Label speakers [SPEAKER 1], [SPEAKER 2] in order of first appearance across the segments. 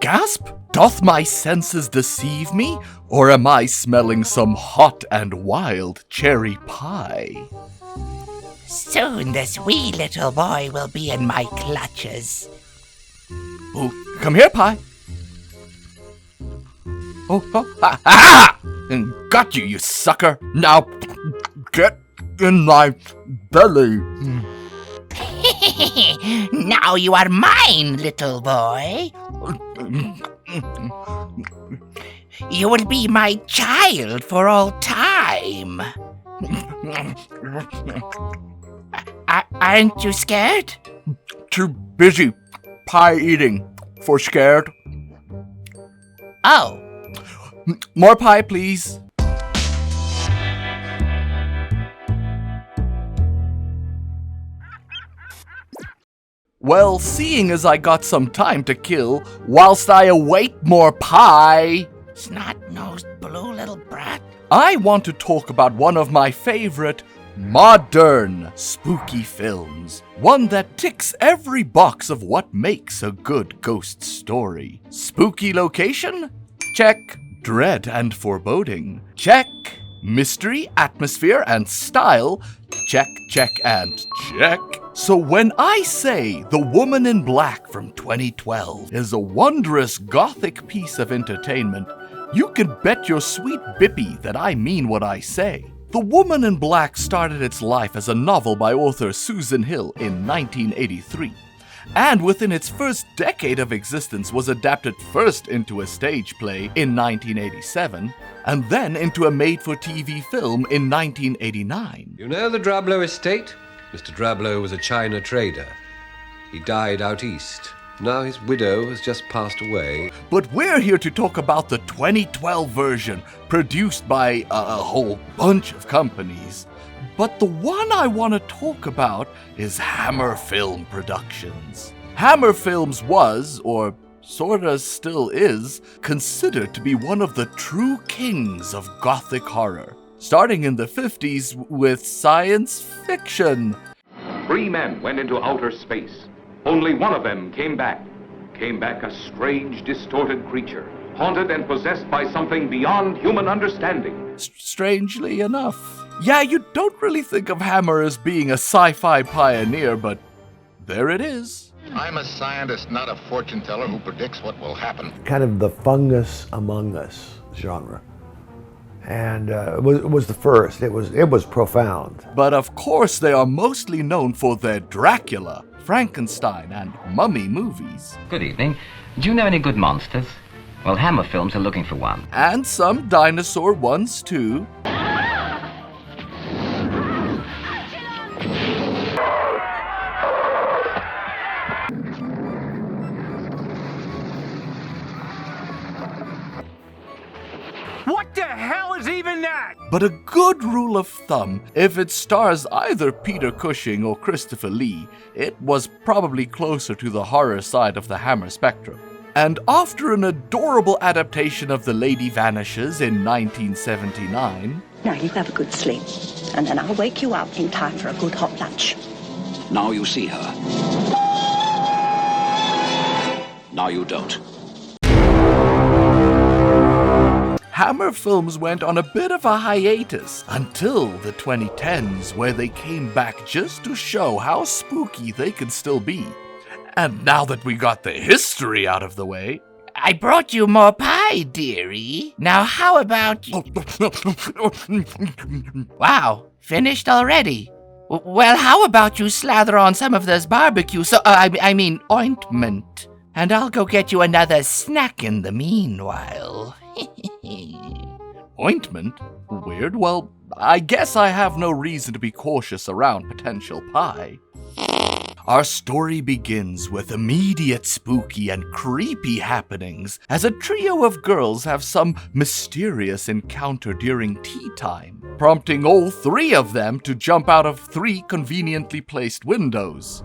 [SPEAKER 1] Gasp! Doth my senses deceive me, or am I smelling some hot and wild cherry pie?
[SPEAKER 2] Soon this wee little boy will be in my clutches.
[SPEAKER 1] Oh, come here, Pie. Ah! Got you, you sucker. Now, get in my belly.
[SPEAKER 2] Now you are mine, little boy. You will be my child for all time. Aren't you scared?
[SPEAKER 1] Too busy pie eating for scared.
[SPEAKER 2] Oh.
[SPEAKER 1] More pie, please. Well, seeing as I got some time to kill, whilst I await more pie,
[SPEAKER 2] Snot-nosed blue little brat.
[SPEAKER 1] I want to talk about one of my favorite modern spooky films. One that ticks every box of what makes a good ghost story. Spooky location? Check. Dread and foreboding? Check. Mystery, atmosphere, and style? Check, check, and check. So when I say The Woman in Black from 2012 is a wondrous gothic piece of entertainment, you can bet your sweet bippy that I mean what I say. The Woman in Black started its life as a novel by author Susan Hill in 1983, and within its first decade of existence was adapted first into a stage play in 1987, and then into a made-for-TV film in 1989.
[SPEAKER 3] You know the Drablow estate? Mr. Drablow was a China trader. He died out east. Now his widow has just passed away.
[SPEAKER 1] But we're here to talk about the 2012 version, produced by a whole bunch of companies. But the one I want to talk about is Hammer Film Productions. Hammer Films was, or sorta still is, considered to be one of the true kings of Gothic horror, starting in the 50s with science fiction.
[SPEAKER 4] 3 men went into outer space. Only one of them came back. Came back a strange, distorted creature, haunted and possessed by something beyond human understanding.
[SPEAKER 1] Strangely enough. Yeah, you don't really think of Hammer as being a sci-fi pioneer, but there it is.
[SPEAKER 5] I'm a scientist, not a fortune teller who predicts what will happen.
[SPEAKER 6] Kind of the fungus among us genre. And it was the first. It was profound.
[SPEAKER 1] But of course they are mostly known for their Dracula, Frankenstein, and Mummy movies.
[SPEAKER 7] Good evening. Do you know any good monsters? Well, Hammer Films are looking for one.
[SPEAKER 1] And some dinosaur ones too.
[SPEAKER 8] What the hell is even that?
[SPEAKER 1] But a good rule of thumb, if it stars either Peter Cushing or Christopher Lee, it was probably closer to the horror side of the Hammer spectrum. And after an adorable adaptation of The Lady Vanishes in 1979...
[SPEAKER 9] Now you have a good sleep, and then I'll wake you up in time for a good hot lunch.
[SPEAKER 10] Now you see her. Now you don't.
[SPEAKER 1] Hammer Films went on a bit of a hiatus until the 2010s, where they came back just to show how spooky they can still be. And now that we got the history out of the way...
[SPEAKER 2] I brought you more pie, dearie. Now how about you... Wow, finished already? Well, how about you slather on some of this barbecue I mean ointment. And I'll go get you another snack in the meanwhile.
[SPEAKER 1] Ointment? Weird. Well, I guess I have no reason to be cautious around potential pie. Our story begins with immediate spooky and creepy happenings as a trio of girls have some mysterious encounter during tea time, prompting all 3 of them to jump out of 3 conveniently placed windows.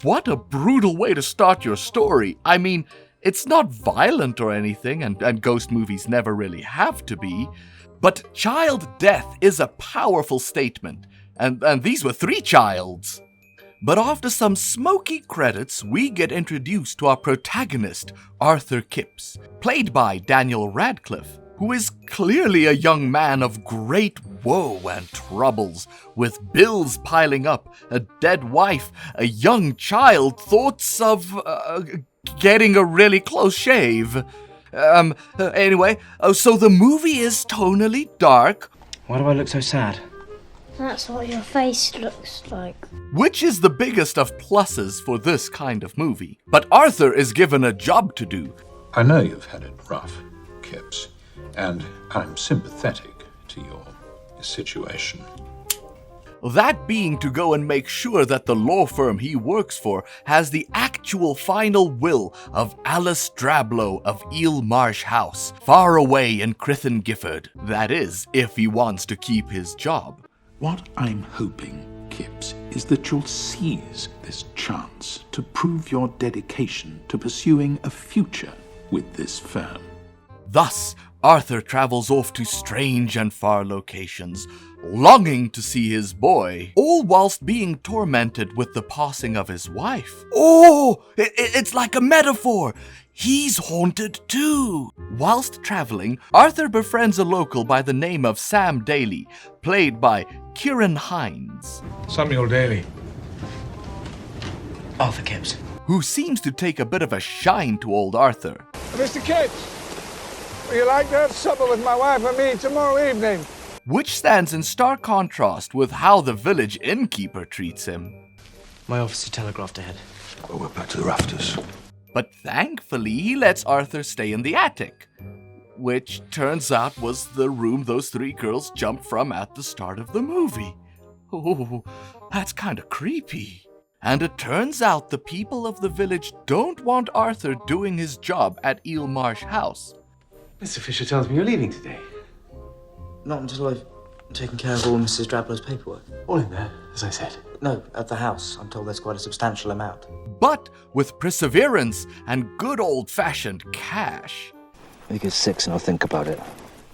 [SPEAKER 1] What a brutal way to start your story. I mean, it's not violent or anything, and ghost movies never really have to be, But child death is a powerful statement, and these were 3 childs. But after some smoky credits, we get introduced to our protagonist, Arthur Kipps, played by Daniel Radcliffe, who is clearly a young man of great woe and troubles, with bills piling up, a dead wife, a young child, thoughts of getting a really close shave. Anyway, so the movie is tonally dark.
[SPEAKER 11] Why do I look so sad?
[SPEAKER 12] That's what your face looks like.
[SPEAKER 1] Which is the biggest of pluses for this kind of movie. But Arthur is given a job to do.
[SPEAKER 13] I know you've had it rough, Kipps, and I'm sympathetic to your situation.
[SPEAKER 1] That being to go and make sure that the law firm he works for has the actual final will of Alice Drablow of Eel Marsh House, far away in Crithen Gifford. That is, if he wants to keep his job.
[SPEAKER 13] What I'm hoping, Kipps, is that you'll seize this chance to prove your dedication to pursuing a future with this firm.
[SPEAKER 1] Thus, Arthur travels off to strange and far locations, longing to see his boy, all whilst being tormented with the passing of his wife. Oh, it's like a metaphor. He's haunted too. Whilst traveling, Arthur befriends a local by the name of Sam Daly, played by Kieran Hines.
[SPEAKER 14] Samuel Daly.
[SPEAKER 11] Arthur Kipps.
[SPEAKER 1] Who seems to take a bit of a shine to old Arthur.
[SPEAKER 14] Mr. Kipps, would you like to have supper with my wife and me tomorrow evening?
[SPEAKER 1] Which stands in stark contrast with how the village innkeeper treats him.
[SPEAKER 11] My officer telegraphed ahead.
[SPEAKER 13] Well, we're back to the rafters.
[SPEAKER 1] But thankfully, he lets Arthur stay in the attic, which turns out was the room those 3 girls jumped from at the start of the movie. Oh, that's kind of creepy. And it turns out the people of the village don't want Arthur doing his job at Eel Marsh House.
[SPEAKER 11] Mr. Fisher tells me you're leaving today. Not until I've taken care of all Mrs. Drablow's paperwork. All in there, as I said. No, at the house. I'm told there's quite a substantial amount.
[SPEAKER 1] But with perseverance and good old-fashioned cash.
[SPEAKER 15] I think it's 6 and I'll think about it.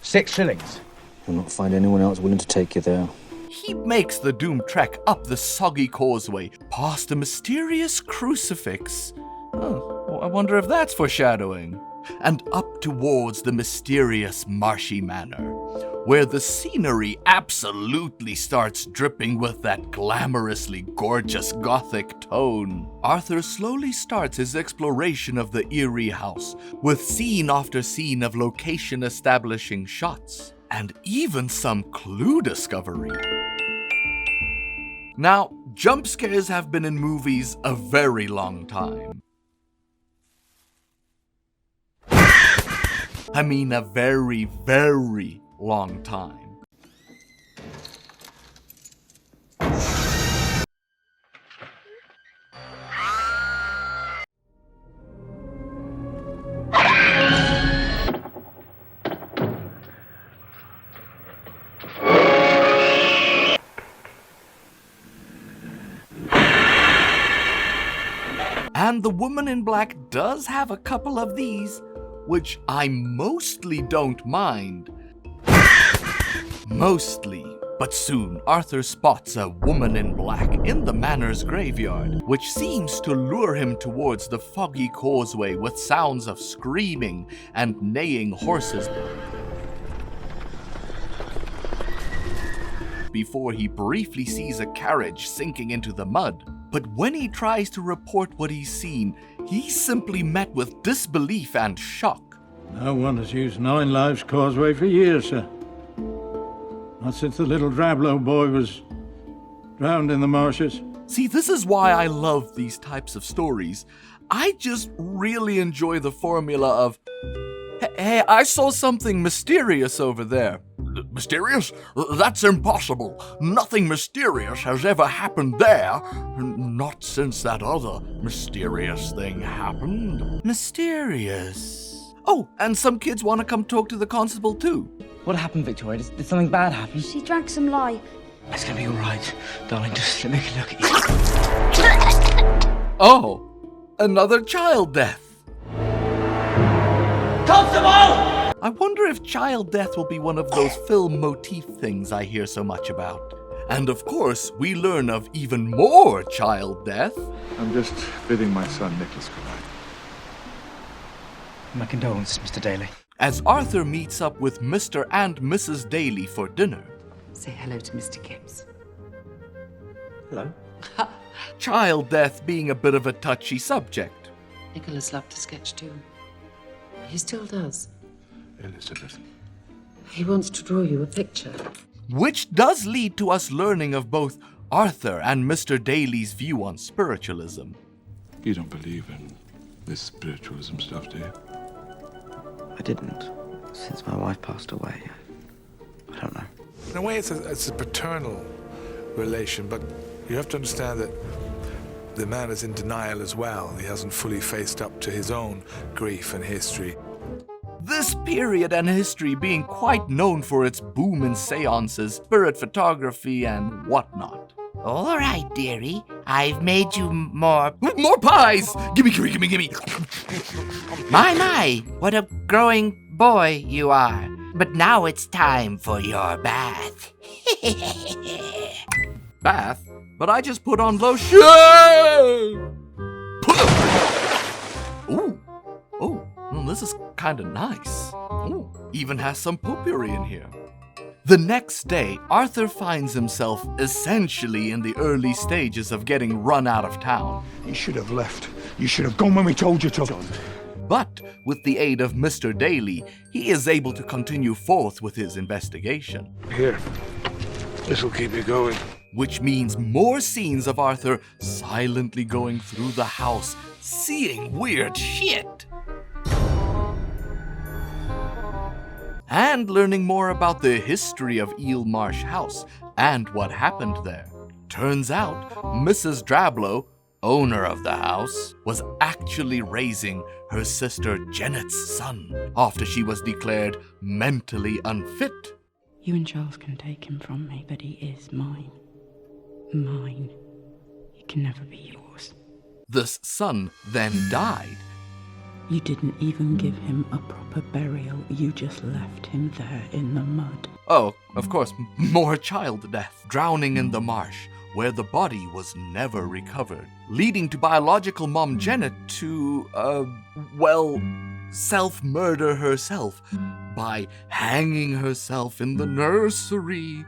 [SPEAKER 14] 6 shillings.
[SPEAKER 15] You'll not find anyone else willing to take you there.
[SPEAKER 1] He makes the doomed trek up the soggy causeway, past a mysterious crucifix. Oh, I wonder if that's foreshadowing. And up towards the mysterious marshy manor, where the scenery absolutely starts dripping with that glamorously gorgeous Gothic tone. Arthur slowly starts his exploration of the eerie house, with scene after scene of location-establishing shots, and even some clue discovery. Now, jump scares have been in movies a very long time. I mean a very, very long time. And the woman in black does have a couple of these, which I mostly don't mind. Mostly. But soon, Arthur spots a woman in black in the manor's graveyard, which seems to lure him towards the foggy causeway with sounds of screaming and neighing horses. Before he briefly sees a carriage sinking into the mud. But when he tries to report what he's seen, he's simply met with disbelief and shock.
[SPEAKER 16] No one has used 9 Lives Causeway for years, sir. Not since the little Drablow boy was drowned in the marshes.
[SPEAKER 1] See, this is why I love these types of stories. I just really enjoy the formula of, hey, I saw something mysterious over there. Mysterious? That's impossible. Nothing mysterious has ever happened there. Not since that other mysterious thing happened. Mysterious? Oh, and some kids want to come talk to the constable too.
[SPEAKER 11] What happened, Victoria? Did something bad happen?
[SPEAKER 12] She drank some lye.
[SPEAKER 11] It's gonna be all right, darling. Just let me look at you.
[SPEAKER 1] Oh, another child death.
[SPEAKER 11] Constable!
[SPEAKER 1] I wonder if child death will be one of those film motif things I hear so much about. And of course, we learn of even more child death.
[SPEAKER 17] I'm just bidding my son Nicholas goodbye.
[SPEAKER 11] My condolences, Mr. Daly.
[SPEAKER 1] As Arthur meets up with Mr. and Mrs. Daly for dinner.
[SPEAKER 18] Say hello to Mr. Gibbs.
[SPEAKER 11] Hello.
[SPEAKER 1] Child death being a bit of a touchy subject.
[SPEAKER 18] Nicholas loved to sketch too. He still does.
[SPEAKER 17] Elizabeth.
[SPEAKER 18] He wants to draw you a picture.
[SPEAKER 1] Which does lead to us learning of both Arthur and Mr. Daly's view on spiritualism.
[SPEAKER 17] You don't believe in this spiritualism stuff, do you?
[SPEAKER 11] I didn't. Since my wife passed away, I don't know.
[SPEAKER 14] In a way, it's a paternal relation, but you have to understand that the man is in denial as well. He hasn't fully faced up to his own grief and history.
[SPEAKER 1] This period and history being quite known for its boom in seances, spirit photography, and whatnot.
[SPEAKER 2] All right, dearie. I've made you more
[SPEAKER 1] pies! Gimme!
[SPEAKER 2] My, what a growing boy you are. But now it's time for your bath.
[SPEAKER 1] Bath? But I just put on lotion! Ooh. Oh, well, this is kinda nice. Ooh, even has some potpourri in here. The next day, Arthur finds himself essentially in the early stages of getting run out of town.
[SPEAKER 14] You should have left. You should have gone when we told you to.
[SPEAKER 1] But with the aid of Mr. Daly, he is able to continue forth with his investigation.
[SPEAKER 14] Here, this'll keep you going.
[SPEAKER 1] Which means more scenes of Arthur silently going through the house, seeing weird shit. And learning more about the history of Eel Marsh House and what happened there. Turns out, Mrs. Drablow, owner of the house, was actually raising her sister Janet's son after she was declared mentally unfit.
[SPEAKER 19] You and Charles can take him from me, but he is mine. Mine. He can never be yours.
[SPEAKER 1] This son then died.
[SPEAKER 19] You didn't even give him a proper burial. You just left him there in the mud.
[SPEAKER 1] Oh, of course, more child death. Drowning in the marsh, where the body was never recovered. Leading to biological mom Janet to, self-murder herself by hanging herself in the nursery.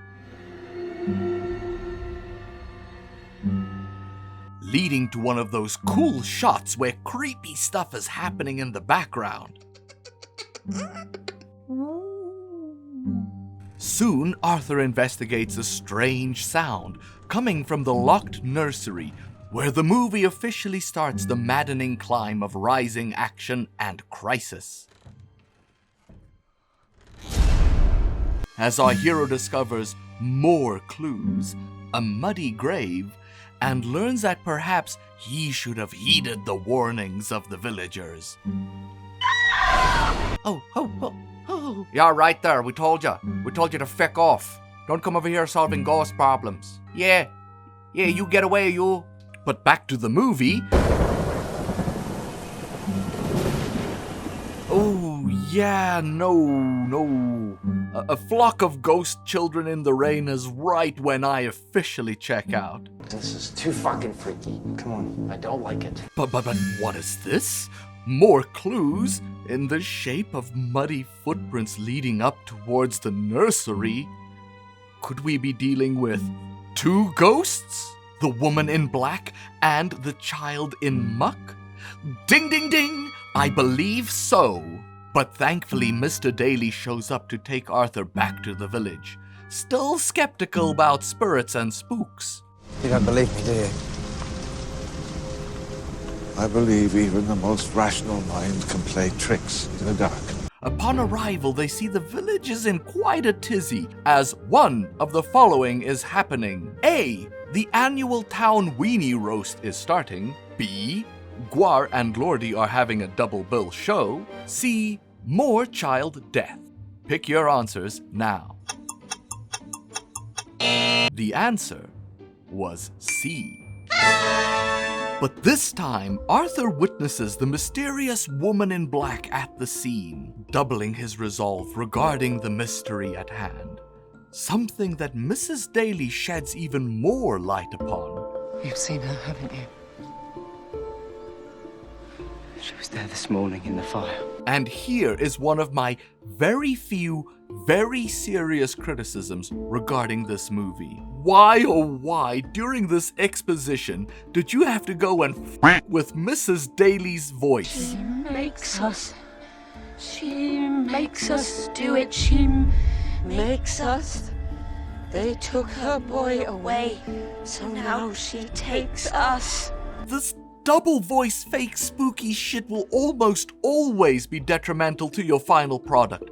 [SPEAKER 1] Leading to one of those cool shots where creepy stuff is happening in the background. Soon, Arthur investigates a strange sound coming from the locked nursery, where the movie officially starts the maddening climb of rising action and crisis. As our hero discovers more clues, a muddy grave, and learns that perhaps he should have heeded the warnings of the villagers. Oh. Yeah, right there, we told you. We told you to feck off. Don't come over here solving ghost problems. Yeah, you get away, you. But back to the movie. Oh, yeah, no. A flock of ghost children in the rain is right when I officially check out.
[SPEAKER 11] This is too fucking freaky. Come on, I don't like it.
[SPEAKER 1] But what is this? More clues in the shape of muddy footprints leading up towards the nursery. Could we be dealing with two ghosts? The woman in black and the child in muck? Ding, ding, ding! I believe so. But thankfully, Mr. Daly shows up to take Arthur back to the village, still skeptical about spirits and spooks.
[SPEAKER 11] You don't believe me, do you?
[SPEAKER 13] I believe even the most rational mind can play tricks in the dark.
[SPEAKER 1] Upon arrival, they see the village is in quite a tizzy, as one of the following is happening. A. The annual town weenie roast is starting. B. Guar and Lordy are having a double bill show. C. More child death. Pick your answers now. The answer was C. But this time, Arthur witnesses the mysterious woman in black at the scene, doubling his resolve regarding the mystery at hand. Something that Mrs. Daly sheds even more light upon.
[SPEAKER 11] You've seen her, haven't you? She was there this morning in the fire.
[SPEAKER 1] And here is one of my very few, very serious criticisms regarding this movie. Why, oh why, during this exposition, did you have to go and f*** with Mrs. Daly's voice?
[SPEAKER 12] She makes us do it. She makes us. They took her boy away, so now she takes us.
[SPEAKER 1] This double voice fake spooky shit will almost always be detrimental to your final product.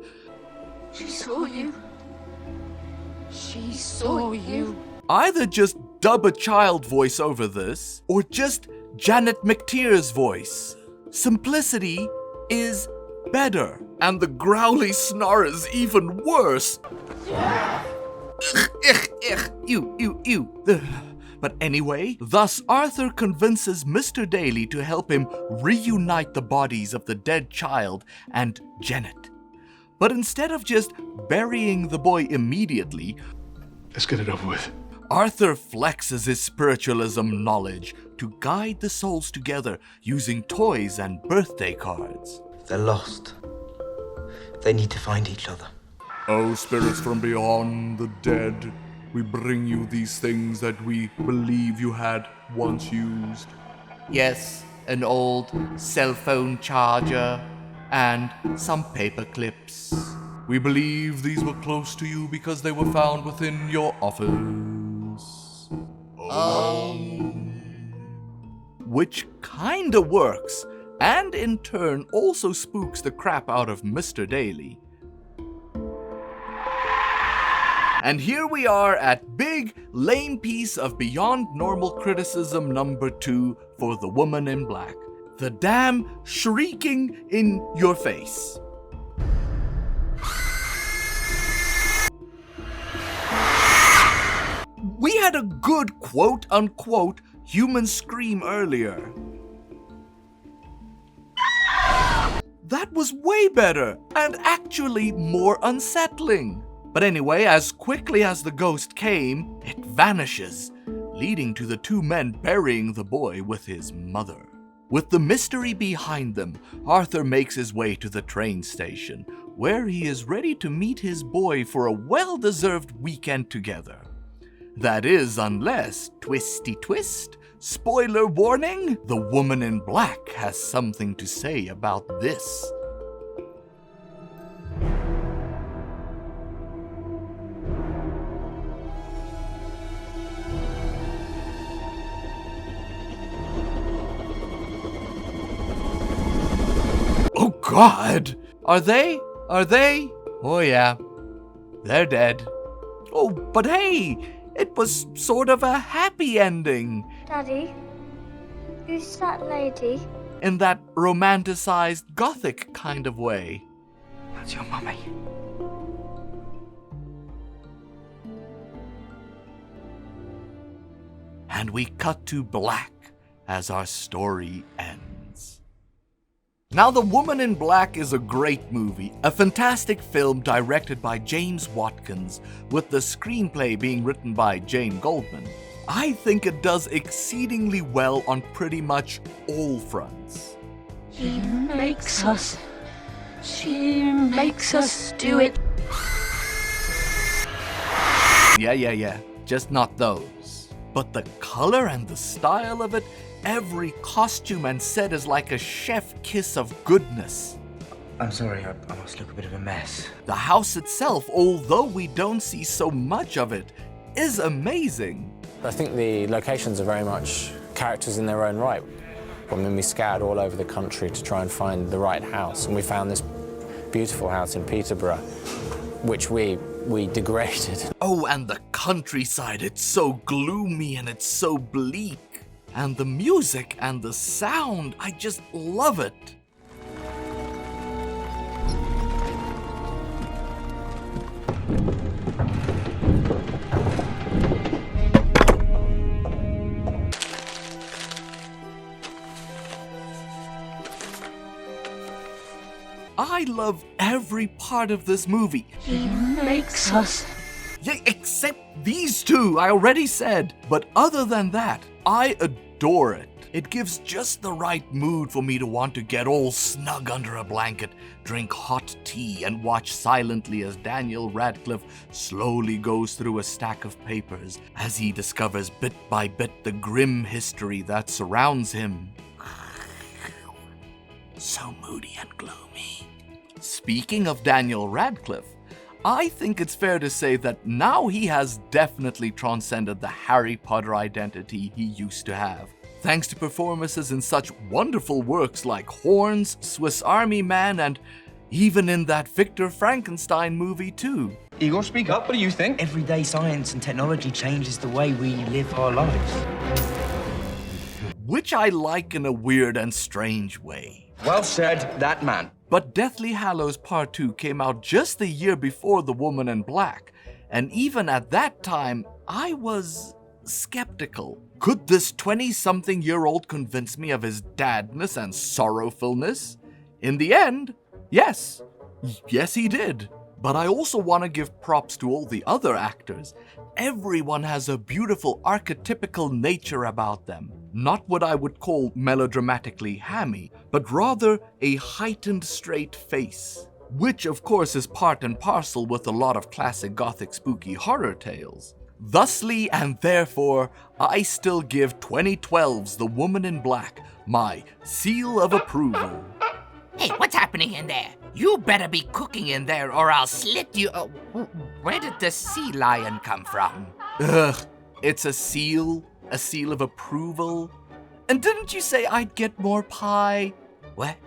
[SPEAKER 12] She saw you. She saw you.
[SPEAKER 1] Either just dub a child voice over this, or just Janet McTeer's voice. Simplicity is better, and the growly snarl is even worse. Ew. But anyway, thus Arthur convinces Mr. Daly to help him reunite the bodies of the dead child and Janet. But instead of just burying the boy immediately,
[SPEAKER 17] let's get it over with.
[SPEAKER 1] Arthur flexes his spiritualism knowledge to guide the souls together using toys and birthday cards.
[SPEAKER 11] They're lost. They need to find each other.
[SPEAKER 1] O spirits from beyond the dead, we bring you these things that we believe you had once used.
[SPEAKER 2] Yes, an old cell phone charger and some paper clips.
[SPEAKER 1] We believe these were close to you because they were found within your office. Which kinda works, and in turn also spooks the crap out of Mr. Daly. And here we are at big, lame piece of beyond normal criticism number 2 for The Woman in Black. The damn shrieking in your face. We had a good quote-unquote human scream earlier. That was way better and actually more unsettling. But anyway, as quickly as the ghost came, it vanishes, leading to the two men burying the boy with his mother. With the mystery behind them, Arthur makes his way to the train station, where he is ready to meet his boy for a well-deserved weekend together. That is, unless, twisty twist, spoiler warning, the woman in black has something to say about this. Oh God! Are they? Oh yeah, they're dead. Oh, but hey, it was sort of a happy ending.
[SPEAKER 12] Daddy, who's that lady?
[SPEAKER 1] In that romanticized gothic kind of way.
[SPEAKER 11] That's your mummy.
[SPEAKER 1] And we cut to black as our story ends. Now, The Woman in Black is a great movie, a fantastic film directed by James Watkins, with the screenplay being written by Jane Goldman. I think it does exceedingly well on pretty much all fronts.
[SPEAKER 12] She makes us do it.
[SPEAKER 1] Yeah, just not those. But the color and the style of it, every costume and set is like a chef kiss of goodness.
[SPEAKER 11] I'm sorry, I must look a bit of a mess.
[SPEAKER 1] The house itself, although we don't see so much of it, is amazing.
[SPEAKER 20] I think the locations are very much characters in their own right. I mean, we scoured all over the country to try and find the right house, and we found this beautiful house in Peterborough, which we degraded.
[SPEAKER 1] Oh, and the countryside, it's so gloomy and it's so bleak. And the music and the sound, I just love it. I love every part of this movie.
[SPEAKER 12] He makes us.
[SPEAKER 1] Yeah, except these two, I already said. But other than that, I adore it. It gives just the right mood for me to want to get all snug under a blanket, drink hot tea, and watch silently as Daniel Radcliffe slowly goes through a stack of papers as he discovers bit by bit the grim history that surrounds him. So moody and gloomy. Speaking of Daniel Radcliffe, I think it's fair to say that now he has definitely transcended the Harry Potter identity he used to have, thanks to performances in such wonderful works like Horns, Swiss Army Man, and even in that Victor Frankenstein movie too.
[SPEAKER 11] Igor, speak up. What do you think? Everyday science and technology changes the way we live our lives.
[SPEAKER 1] Which I like in a weird and strange way.
[SPEAKER 11] Well said, that man.
[SPEAKER 1] But Deathly Hallows Part 2 came out just the year before The Woman in Black, and even at that time, I was skeptical. Could this 20-something-year-old convince me of his dadness and sorrowfulness? In the end, yes. Yes, he did. But I also want to give props to all the other actors. Everyone has a beautiful archetypical nature about them. Not what I would call melodramatically hammy, but rather a heightened straight face. Which of course is part and parcel with a lot of classic gothic spooky horror tales. Thusly and therefore, I still give 2012's The Woman in Black my seal of approval.
[SPEAKER 2] Hey, what's happening in there? You better be cooking in there or I'll slit you. Where did the sea lion come from?
[SPEAKER 1] Ugh, it's a seal of approval. And didn't you say I'd get more pie?
[SPEAKER 2] What?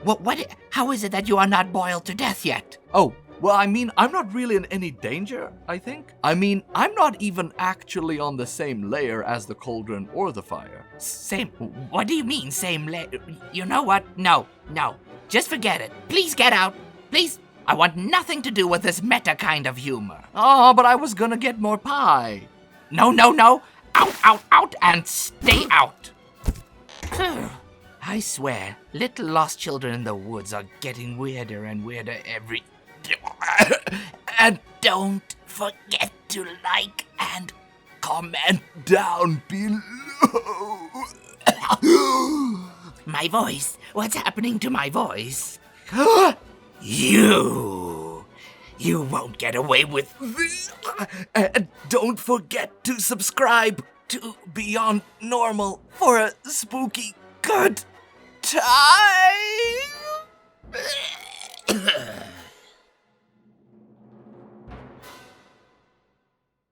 [SPEAKER 2] How is it that you are not boiled to death yet?
[SPEAKER 1] Oh, well, I mean, I'm not really in any danger, I think. I mean, I'm not even actually on the same layer as the cauldron or the fire.
[SPEAKER 2] Same? What do you mean, same layer? You know what? No. Just forget it. Please get out. Please. I want nothing to do with this meta kind of humor.
[SPEAKER 1] Oh, but I was gonna get more pie.
[SPEAKER 2] No. Out, and stay out. I swear, little lost children in the woods are getting weirder and weirder every... And don't forget to like and comment down below. My voice. What's happening to my voice? You won't get away with this.
[SPEAKER 1] And don't forget to subscribe to Beyond Normal for a spooky good time.